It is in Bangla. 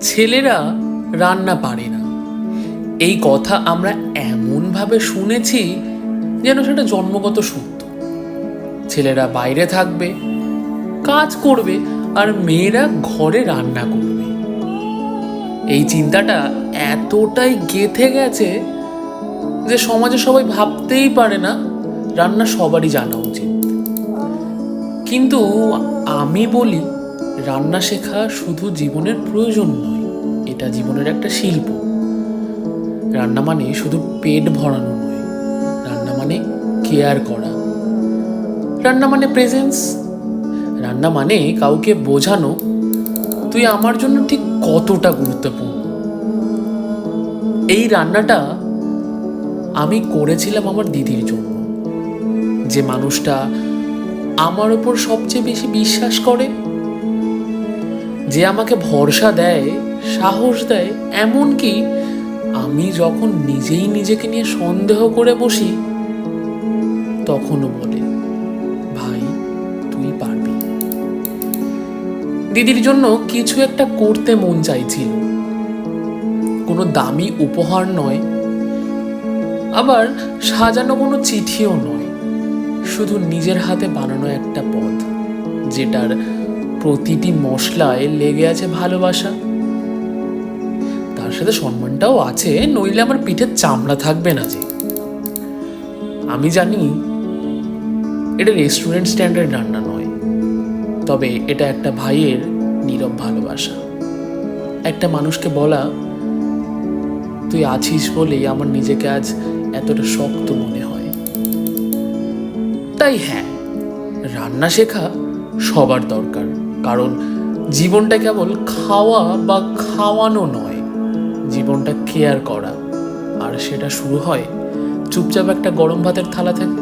ছেলেরা রান্না পারে না, এই কথা আমরা এমনভাবে শুনেছি যেন সেটা জন্মগত সত্য। ছেলেরা বাইরে থাকবে, কাজ করবে, আর মেয়েরা ঘরে রান্না করবে। এই চিন্তাটা এতটাই গেঁথে গেছে যে সমাজে সবাই ভাবতেই পারে না রান্না সবারই জানা উচিত। কিন্তু আমি বলি, রান্না শেখা শুধু জীবনের প্রয়োজন নয়, এটা জীবনের একটা শিল্প। রান্না মানে শুধু পেট ভরানো নয়, রান্না মানে কেয়ার করা, রান্না মানে প্রেজেন্স, রান্না মানে কাউকে বোঝানো তুই আমার জন্য ঠিক কতটা গুরুত্বপূর্ণ। এই রান্নাটা আমি করেছিলাম আমার দিদির জন্য, যে মানুষটা আমার ওপর সবচেয়ে বেশি বিশ্বাস করে, যে আমাকে ভরসা দেয়, সাহস দেয়, এমনকি আমি যখন নিজেই নিজেকে নিয়ে সন্দেহ করে বসি তখনও বলে, ভাই তুই পারবি। দিদির জন্য কিছু একটা করতে মন চাইছিল, কোনো দামি উপহার নয়, আবার সাজানো কোনো চিঠিও নয়, শুধু নিজের হাতে বানানো একটা পদ, যেটার প্রতিটি মশলায় লেগে আছে ভালোবাসা। তার সাথে সম্মানটাও আছে, নইলে আমার পিঠের চামড়া থাকবে না যে। আমি জানি এটা রেস্টুরেন্ট স্ট্যান্ডার্ড রান্না নয়, তবে এটা একটা ভাইয়ের নীরব ভালোবাসা। একটা মানুষকে বলা, তুই আছিস বলেই আমার নিজেকে আজ এতটা শক্ত মনে হয়। তাই হ্যাঁ, রান্না শেখা সবার দরকার, কারণ জীবনটা কেবল খাওয়া বা খাওয়ানো নয়, জীবনটা কেয়ার করা, আর সেটা শুরু হয় চুপচাপ একটা গরম ভাতের থালা থেকে।